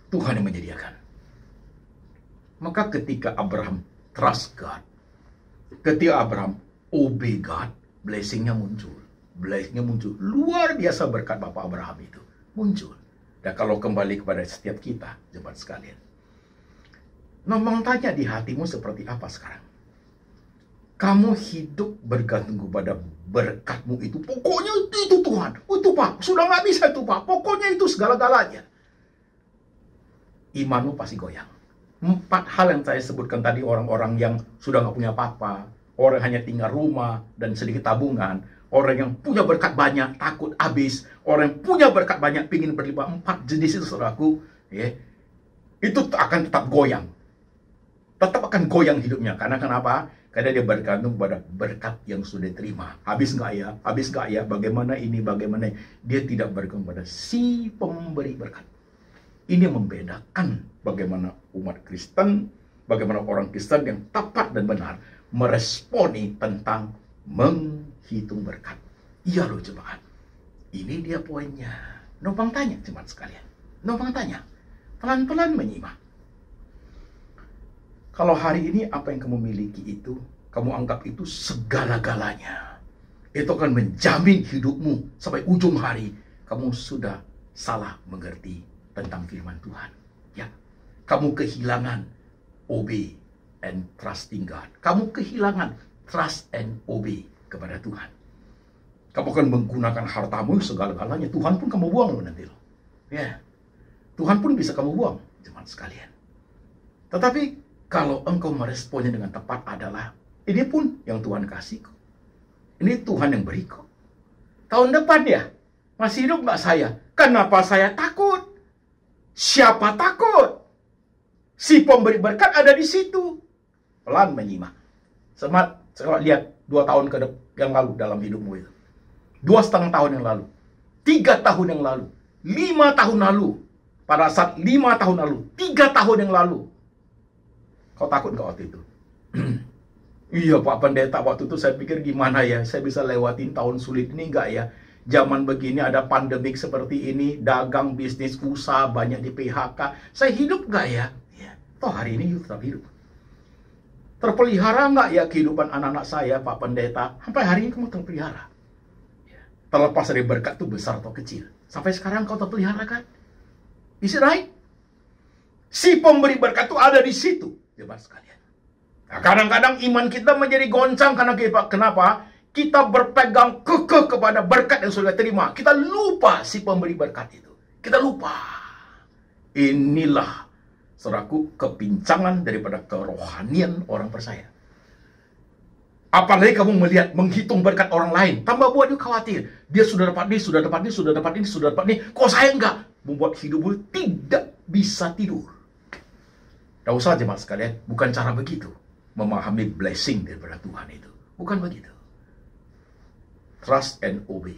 Tuhan yang menyediakan. Maka ketika Abraham trust God, ketika Abraham obey God, blessingnya muncul. Blessingnya muncul. Luar biasa berkat Bapak Abraham itu. Muncul. Dan kalau kembali kepada setiap kita, jemaat sekalian. Memang tanya di hatimu seperti apa sekarang? Kamu hidup bergantung kepada berkatmu itu. Pokoknya itu Tuhan. Itu Pak. Sudah nggak bisa itu Pak. Pokoknya itu segala-galanya. Imanmu pasti goyang. 4 hal yang saya sebutkan tadi, orang-orang yang sudah nggak punya apa-apa, orang hanya tinggal rumah dan sedikit tabungan, orang yang punya berkat banyak takut habis, orang yang punya berkat banyak pingin berlimpah, 4 jenis itu saudaraku, ya, itu akan tetap goyang, tetap akan goyang hidupnya. Karena kenapa? Karena dia bergantung pada berkat yang sudah diterima. Habis nggak ya? Habis nggak ya? Bagaimana ini? Bagaimana? Dia tidak bergantung pada si pemberi berkat. Ini membedakan bagaimana umat Kristen, bagaimana orang Kristen yang tepat dan benar meresponi tentang menghitung berkat. Iya loh jemaat. Ini dia poinnya. Numpang tanya jemaat sekalian. Numpang tanya. Pelan-pelan menyimak. Kalau hari ini apa yang kamu miliki itu, kamu anggap itu segala-galanya. Itu akan menjamin hidupmu sampai ujung hari. Kamu sudah salah mengerti tentang firman Tuhan. Ya, kamu kehilangan obey and trusting God. Kamu kehilangan trust and obey kepada Tuhan. Kamu akan menggunakan hartamu segala-galanya. Tuhan pun kamu buang loh nanti loh. Ya, Tuhan pun bisa kamu buang, jemaat sekalian. Tetapi kalau engkau meresponnya dengan tepat adalah, ini pun yang Tuhan kasih kok. Ini Tuhan yang beri kok. Tahun depan ya, masih hidup nggak saya? Kenapa saya takut? Siapa takut? Si pemberi berkat ada di situ. Pelan menyimak. Semat, saya lihat 2 tahun yang lalu dalam hidupmu itu. 2,5 tahun yang lalu. 3 tahun yang lalu. 5 tahun lalu. Pada saat 5 tahun lalu. 3 tahun yang lalu. Kau takut nggak waktu itu? Iya Pak Pendeta, waktu itu saya pikir gimana ya, saya bisa lewatin tahun sulit ini nggak ya? Zaman begini ada pandemik seperti ini, dagang, bisnis, usaha, banyak di PHK. Saya hidup nggak ya? Ya, toh hari ini tetap hidup. Terpelihara nggak ya kehidupan anak-anak saya, Pak Pendeta? Sampai hari ini kamu terpelihara. Ya. Terlepas dari berkat itu besar atau kecil. Sampai sekarang kau terpelihara kan? Is it right? Si pemberi berkat itu ada di situ, jemaat sekalian. Nah, kadang-kadang iman kita menjadi goncang karena kenapa? Kita berpegang kekeh kepada berkat yang sudah terima. Kita lupa si pemberi berkat itu. Kita lupa. Inilah saudaraku kepincangan daripada kerohanian orang percaya. Apalagi kamu melihat, menghitung berkat orang lain, tambah buat dia khawatir. Dia sudah dapat ini, sudah dapat ini, sudah dapat ini, sudah dapat ini. Kok saya enggak? Membuat hidupmu tidak bisa tidur. Tidak usah jemaat sekalian, bukan cara begitu memahami blessing daripada Tuhan itu. Bukan begitu. Trust and obey.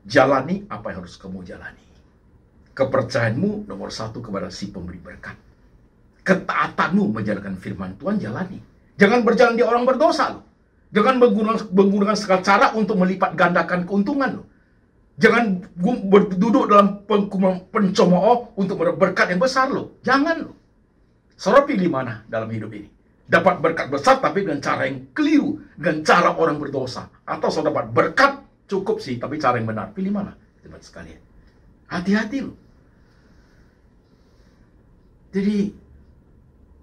Jalani apa yang harus kamu jalani. Kepercayaanmu nomor 1 kepada si pemberi berkat. Ketaatanmu menjalankan firman Tuhan, jalani. Jangan berjalan di orang berdosa loh. Jangan menggunakan segala cara untuk melipat gandakan keuntungan loh. Jangan duduk dalam pencemooh untuk berkat yang besar loh. Jangan loh. Saudara pilih mana dalam hidup ini? Dapat berkat besar tapi dengan cara yang keliru, dengan cara orang berdosa. Atau saudara dapat berkat cukup sih, tapi cara yang benar. Pilih mana? Teman sekalian. Hati-hati loh. Jadi,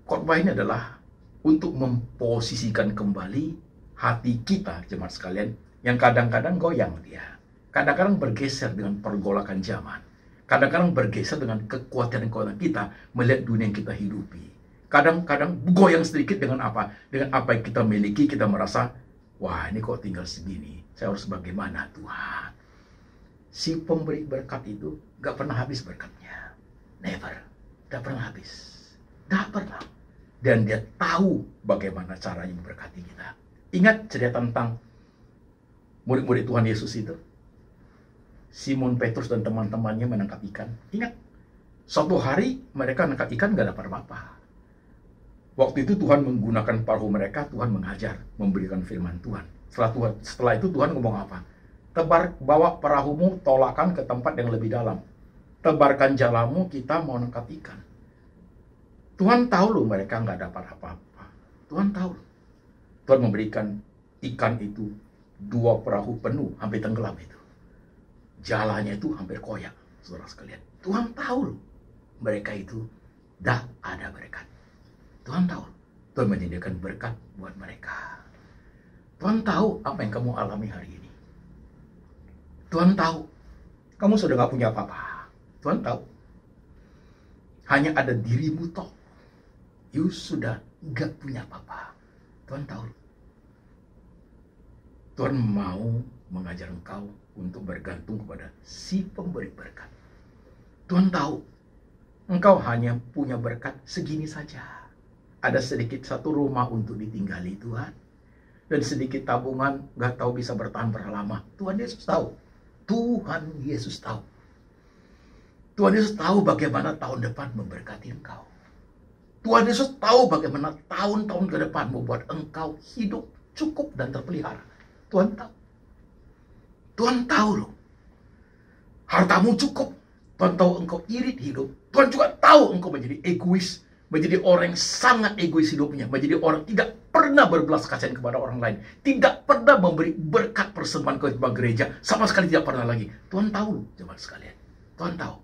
khotbah ini adalah untuk memposisikan kembali hati kita, jemaat sekalian, yang kadang-kadang goyang dia. Kadang-kadang bergeser dengan pergolakan zaman. Kadang-kadang bergeser dengan kekuatan-kekuatan kita melihat dunia yang kita hidupi. Kadang-kadang goyang sedikit dengan apa? Dengan apa yang kita miliki, kita merasa, wah ini kok tinggal segini. Saya harus bagaimana Tuhan? Si pemberi berkat itu gak pernah habis berkatnya. Never. Gak pernah habis. Gak pernah. Dan dia tahu bagaimana caranya memberkati kita. Ingat cerita tentang murid-murid Tuhan Yesus itu? Simon Petrus dan teman-temannya menangkap ikan. Ingat, suatu hari mereka menangkap ikan gak dapat apa-apa. Waktu itu Tuhan menggunakan perahu mereka, Tuhan mengajar, memberikan firman Tuhan. Setelah itu Tuhan ngomong apa? Bawa perahumu, tolakkan ke tempat yang lebih dalam. Tebarkan jalamu, kita mau nangkap ikan. Tuhan tahu loh mereka nggak dapat apa-apa. Tuhan tahu loh. Tuhan memberikan ikan itu 2 perahu penuh, hampir tenggelam itu. Jalannya itu hampir koyak, saudara sekalian. Tuhan tahu loh, mereka itu dah ada berkat. Tuhan tahu, Tuhan menyediakan berkat buat mereka. Tuhan tahu apa yang kamu alami hari ini. Tuhan tahu, kamu sudah gak punya apa-apa. Tuhan tahu, hanya ada dirimu toh. You sudah gak punya apa-apa. Tuhan tahu. Tuhan mau mengajar engkau untuk bergantung kepada si pemberi berkat. Tuhan tahu, engkau hanya punya berkat segini saja. Ada sedikit 1 rumah untuk ditinggali Tuhan. Dan sedikit tabungan gak tahu bisa bertahan berapa lama. Tuhan Yesus tahu. Tuhan Yesus tahu. Tuhan Yesus tahu bagaimana tahun depan memberkati engkau. Tuhan Yesus tahu bagaimana tahun-tahun ke depan membuat engkau hidup cukup dan terpelihara. Tuhan tahu. Tuhan tahu loh. Hartamu cukup. Tuhan tahu engkau irit hidup. Tuhan juga tahu engkau menjadi egois. menjadi orang yang sangat egois hidupnya, menjadi orang tidak pernah berbelas kasihan kepada orang lain, tidak pernah memberi berkat persembahan kepada gereja, sama sekali tidak pernah lagi. Tuhan tahu, jemaat sekalian. Tuhan tahu.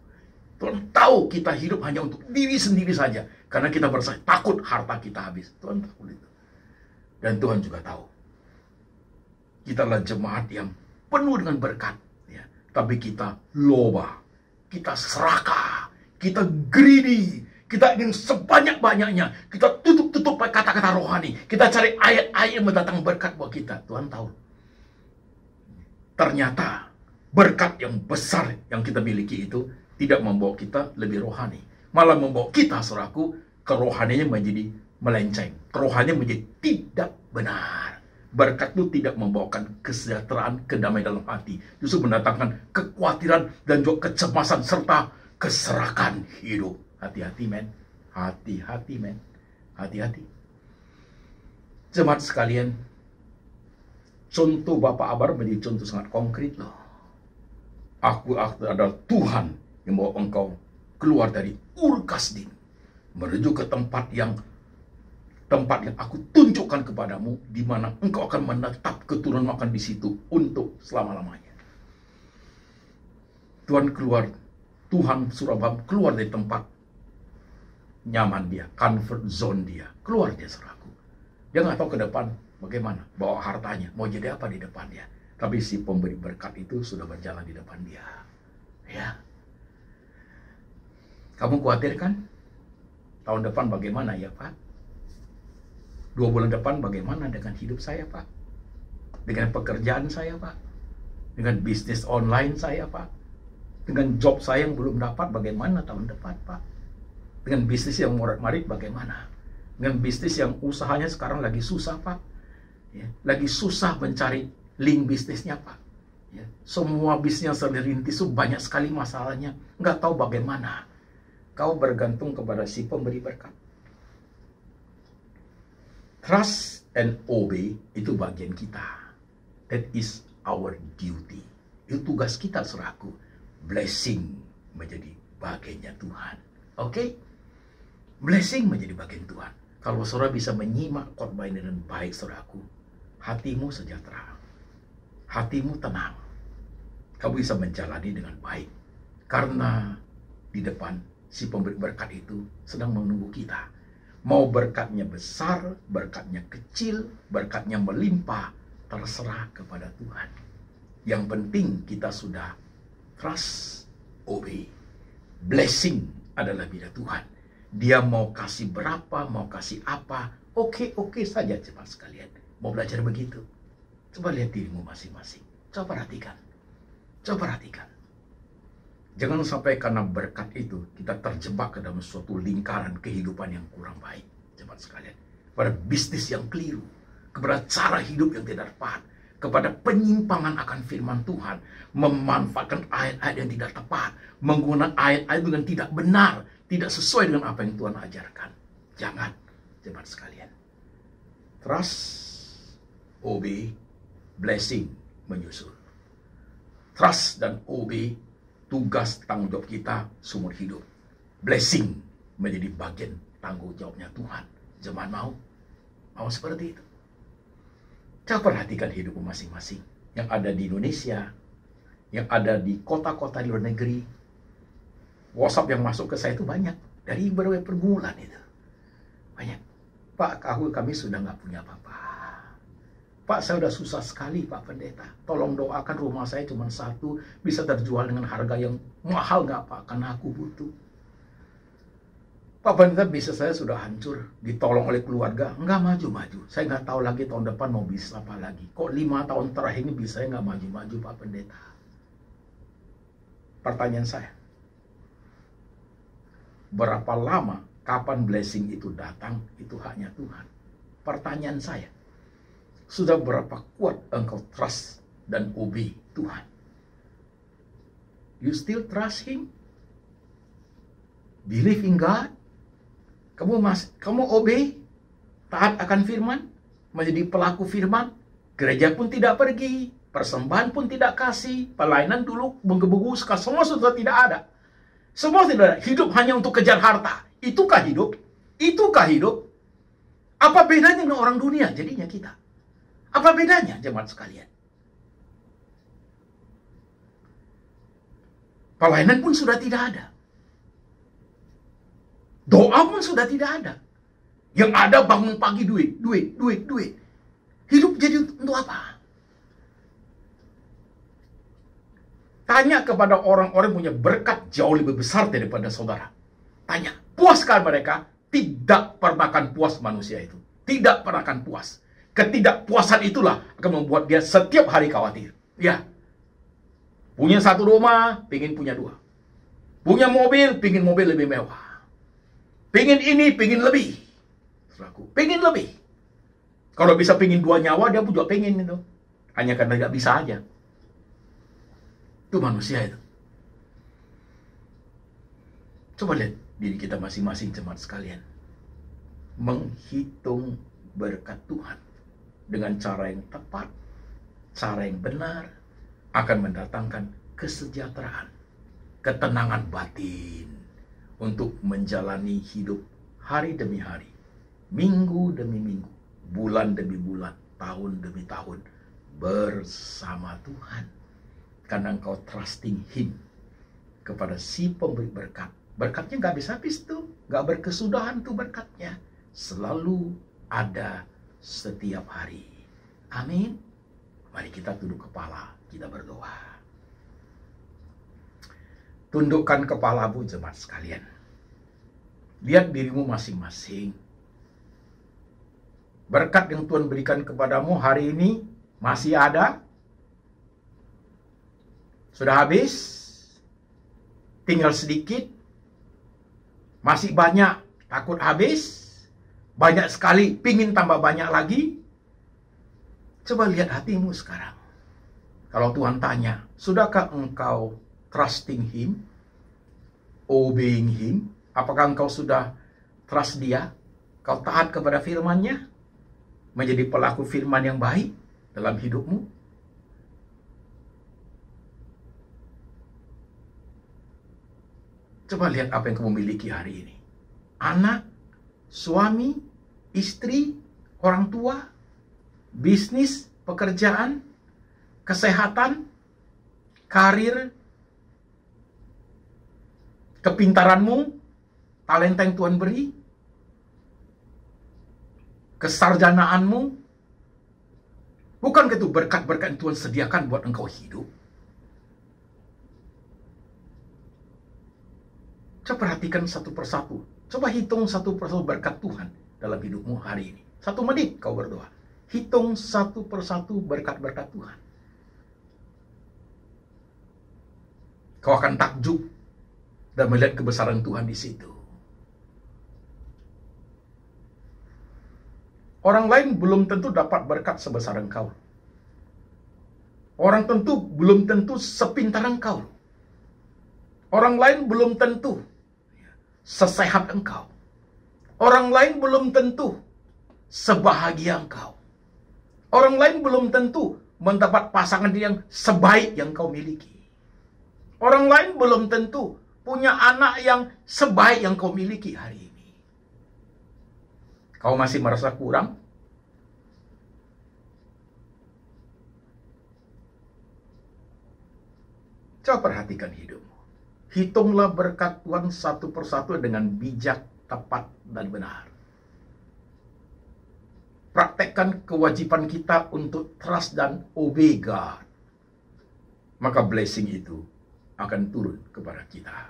Tuhan tahu kita hidup hanya untuk diri sendiri saja, karena kita merasa takut harta kita habis. Tuhan tahu itu. Dan Tuhan juga tahu kita adalah jemaat yang penuh dengan berkat, ya. Tapi kita loba, kita serakah, kita greedy, kita ingin sebanyak-banyaknya. Kita tutup-tutup pakai kata-kata rohani. Kita cari ayat-ayat yang mendatangkan berkat buat kita. Tuhan tahu. Ternyata berkat yang besar yang kita miliki itu tidak membawa kita lebih rohani. Malah membawa kita, saudaraku, kerohaniannya menjadi melenceng. Kerohaniannya menjadi tidak benar. Berkat itu tidak membawakan kesejahteraan, kedamaian dalam hati. Justru mendatangkan kekhawatiran dan juga kecemasan serta keserakan hidup. Hati-hati, men. Hati-hati, men. Hati-hati. Jemaat sekalian, contoh Bapak Abar menjadi contoh sangat konkret loh. Aku adalah Tuhan yang membawa engkau keluar dari Ur Kasdim menuju ke tempat yang aku tunjukkan kepadamu, di mana engkau akan menetap keturunan makan di situ untuk selama-lamanya. Tuhan Surabaya keluar dari tempat nyaman dia, comfort zone dia, keluar dia, saudaraku. Dia nggak tahu ke depan bagaimana, bawa hartanya, mau jadi apa di depan dia. Tapi si pemberi berkat itu sudah berjalan di depan dia. Ya, kamu khawatir kan? Tahun depan bagaimana ya, Pak? 2 bulan depan bagaimana dengan hidup saya, Pak? Dengan pekerjaan saya, Pak? Dengan bisnis online saya, Pak? Dengan job saya yang belum dapat bagaimana tahun depan, Pak? Dengan bisnis yang morat-marit bagaimana? Dengan bisnis yang usahanya sekarang lagi susah, Pak. Ya, lagi susah mencari link bisnisnya, Pak. Ya, semua bisnis yang saya rintis itu banyak sekali masalahnya. Nggak tahu bagaimana. Kau bergantung kepada si pemberi berkat. Trust and obey itu bagian kita. That is our duty. Itu tugas kita, saudaraku. Blessing menjadi bagiannya Tuhan. Oke? Blessing menjadi bagian Tuhan. Kalau saudara bisa menyimak khotbah ini dengan baik, saudaraku, hatimu sejahtera. Hatimu tenang. Kamu bisa menjalani dengan baik. Karena di depan si pemberi berkat itu sedang menunggu kita. Mau berkatnya besar, berkatnya kecil, berkatnya melimpah, terserah kepada Tuhan. Yang penting kita sudah trust, obey. Blessing adalah milik Tuhan. Dia mau kasih berapa, mau kasih apa, oke saja, jemaat sekalian. Mau belajar begitu? Coba lihat dirimu masing-masing. Coba perhatikan. Coba perhatikan. Jangan sampai karena berkat itu kita terjebak ke dalam suatu lingkaran kehidupan yang kurang baik, jemaat sekalian. Pada bisnis yang keliru, kepada cara hidup yang tidak tepat, kepada penyimpangan akan firman Tuhan, memanfaatkan ayat-ayat yang tidak tepat, menggunakan ayat-ayat yang tidak benar, tidak sesuai dengan apa yang Tuhan ajarkan. Jangan, jemaat sekalian. Trust, obey, blessing menyusul. Trust dan obey, tugas tanggung jawab kita seumur hidup. Blessing menjadi bagian tanggung jawabnya Tuhan. Jemaat mau seperti itu. Coba perhatikan hidupmu masing-masing. Yang ada di Indonesia, yang ada di kota-kota di luar negeri. WhatsApp yang masuk ke saya itu banyak. Dari berbagai pergumulan itu. Banyak. Pak, kami sudah nggak punya apa-apa. Pak, saya udah susah sekali, Pak Pendeta. Tolong doakan rumah saya cuma 1, bisa terjual dengan harga yang mahal nggak, Pak? Karena aku butuh. Pak Pendeta, bisnis saya sudah hancur. Ditolong oleh keluarga. Nggak maju-maju. Saya nggak tahu lagi tahun depan mau bisnis apa lagi. Kok 5 tahun terakhir ini bisnis saya nggak maju-maju, Pak Pendeta? Pertanyaan saya. Berapa lama, kapan blessing itu datang, itu haknya Tuhan. Pertanyaan saya. Sudah berapa kuat engkau trust dan obey Tuhan? You still trust Him? Believe in God? Kamu obey? Taat akan firman? Menjadi pelaku firman? Gereja pun tidak pergi, persembahan pun tidak kasih, pelayanan dulu menggebu-gebu, semua sudah tidak ada. Semua tidak ada. Hidup hanya untuk kejar harta. Itukah hidup? Itukah hidup? Apa bedanya dengan orang dunia jadinya kita? Apa bedanya jemaat sekalian? Pelayanan pun sudah tidak ada. Doa pun sudah tidak ada. Yang ada bangun pagi duit. Hidup jadi untuk apa? Tanya kepada orang-orang yang punya berkat jauh lebih besar daripada saudara. Tanya, puaskah mereka? Tidak pernah akan puas manusia itu. Tidak pernah akan puas. Ketidakpuasan itulah akan membuat dia setiap hari khawatir. Ya, punya satu rumah, pingin punya dua. Punya mobil, pingin mobil lebih mewah. Pingin ini, pingin lebih. Pingin lebih. Kalau bisa pingin 2 nyawa, dia pun juga pingin itu. Hanya karena tidak bisa aja. Itu manusia itu. Coba lihat diri kita masing-masing, jemaat sekalian. Menghitung berkat Tuhan dengan cara yang tepat, cara yang benar, akan mendatangkan kesejahteraan, ketenangan batin untuk menjalani hidup hari demi hari, minggu demi minggu, bulan demi bulan, tahun demi tahun bersama Tuhan. Karena engkau trusting Him kepada si pemberi berkat. Berkatnya nggak habis-habis tuh, nggak berkesudahan tuh berkatnya. Selalu ada setiap hari. Amin. Mari kita tunduk kepala, kita berdoa. Tundukkan kepalamu, jemaat sekalian. Lihat dirimu masing-masing. Berkat yang Tuhan berikan kepadamu hari ini masih ada? Sudah habis? Tinggal sedikit? Masih banyak? Takut habis? Banyak sekali, pingin tambah banyak lagi? Coba lihat hatimu sekarang. Kalau Tuhan tanya, sudahkah engkau trusting Him? Obeying Him? Apakah engkau sudah trust Dia? Kau taat kepada firman-Nya? Menjadi pelaku firman yang baik dalam hidupmu? Coba lihat apa yang kamu miliki hari ini. Anak, suami, istri, orang tua, bisnis, pekerjaan, kesehatan, karir, kepintaranmu, talenta yang Tuhan beri, kesarjanaanmu. Bukankah itu berkat-berkat yang Tuhan sediakan buat engkau hidup? Coba perhatikan satu persatu. Coba hitung satu persatu berkat Tuhan dalam hidupmu hari ini. 1 menit kau berdoa. Hitung satu persatu berkat-berkat Tuhan. Kau akan takjub dan melihat kebesaran Tuhan di situ. Orang lain belum tentu dapat berkat sebesar engkau. Orang tentu belum tentu sepintar engkau. Orang lain belum tentu sesehat engkau. Orang lain belum tentu sebahagia engkau. Orang lain belum tentu mendapat pasangan yang sebaik yang kau miliki. Orang lain belum tentu punya anak yang sebaik yang kau miliki hari ini. Kau masih merasa kurang? Coba perhatikan hidupmu. Hitunglah berkat Tuhan satu persatu dengan bijak, tepat, dan benar. Praktekkan kewajiban kita untuk trust dan obey God. Maka blessing itu akan turun kepada kita.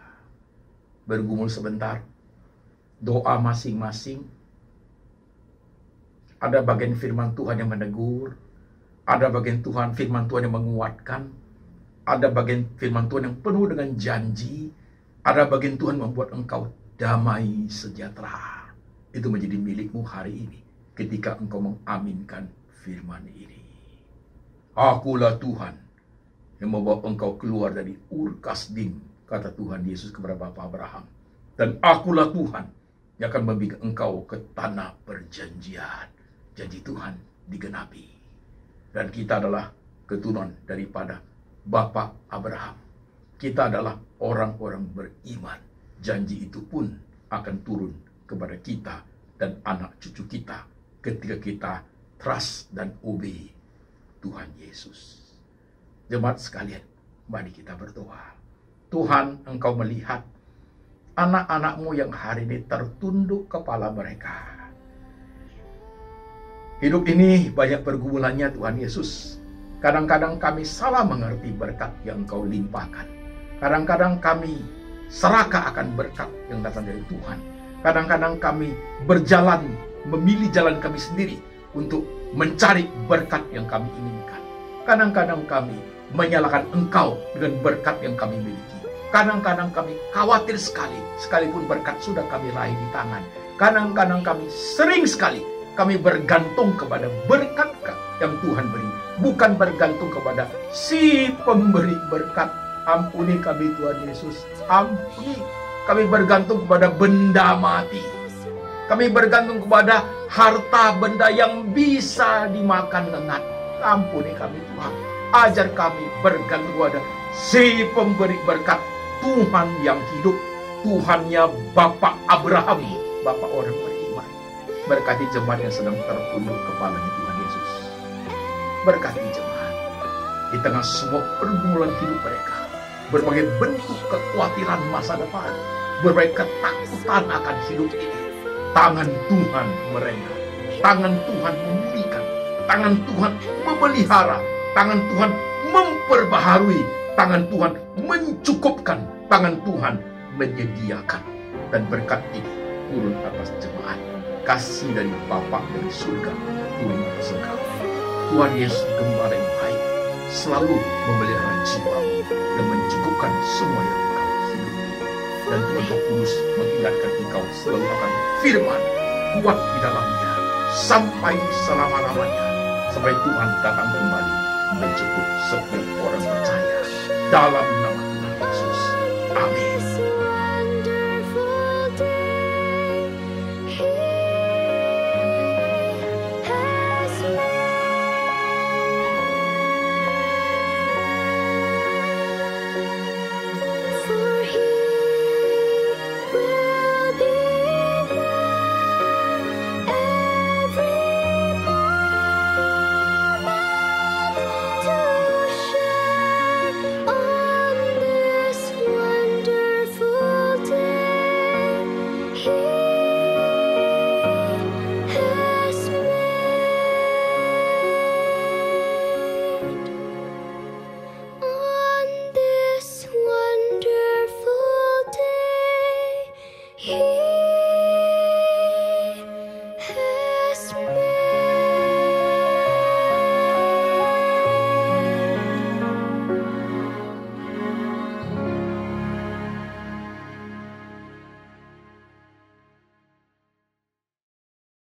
Bergumul sebentar. Doa masing-masing. Ada bagian firman Tuhan yang menegur. Ada bagian firman Tuhan yang menguatkan. Ada bagian firman Tuhan yang penuh dengan janji. Ada bagian Tuhan membuat engkau damai sejahtera. Itu menjadi milikmu hari ini ketika engkau mengaminkan firman ini. Akulah Tuhan yang membawa engkau keluar dari Ur Kasdim, kata Tuhan Yesus kepada Bapa Abraham. Dan akulah Tuhan yang akan membawa engkau ke tanah perjanjian. Janji Tuhan digenapi. Dan kita adalah keturunan daripada Bapak Abraham. Kita adalah orang-orang beriman. Janji itu pun akan turun kepada kita dan anak cucu kita ketika kita trust dan obey Tuhan Yesus. Jemaat sekalian, mari kita berdoa. Tuhan, Engkau melihat anak-anak-Mu yang hari ini tertunduk kepala mereka. Hidup ini banyak pergumulannya Tuhan Yesus. Kadang-kadang kami salah mengerti berkat yang Engkau limpahkan. Kadang-kadang kami serakah akan berkat yang datang dari Tuhan. Kadang-kadang kami berjalan, memilih jalan kami sendiri untuk mencari berkat yang kami inginkan. Kadang-kadang kami menyalahkan Engkau dengan berkat yang kami miliki. Kadang-kadang kami khawatir sekali, sekalipun berkat sudah kami raih di tangan. Kadang-kadang kami sering sekali kami bergantung kepada berkat yang Tuhan beri, bukan bergantung kepada si pemberi berkat. Ampuni kami Tuhan Yesus, ampuni. Kami bergantung kepada benda mati. Kami bergantung kepada harta benda yang bisa dimakan lengan. Ampuni kami Tuhan. Ajar kami bergantung kepada si pemberi berkat, Tuhan yang hidup, Tuhannya Bapak Abraham, Bapak orang beriman. Berkati jemaat yang sedang tertunduk kepalanya Tuhan Yesus. Berkati jemaat di tengah semua pergumulan hidup mereka, berbagai bentuk kekhawatiran masa depan, berbagai ketakutan akan hidup ini. Tangan Tuhan merengah, tangan Tuhan memulihkan, tangan Tuhan memelihara, tangan Tuhan memperbaharui, tangan Tuhan mencukupkan, tangan Tuhan menyediakan. Dan berkat ini turun atas jemaat. Kasih dari Bapa dari surga turun atas engkau. Tuhan Yesus Gembala yang baik selalu memelihara jiwamu dan mencukupkan semua yang engkau hidupi. Dan Tuhan Roh Kudus mengingatkan engkau selalu akan firman, kuat di dalamnya sampai selama-lamanya, sampai Tuhan datang kembali menjemput setiap orang percaya. Dalam nama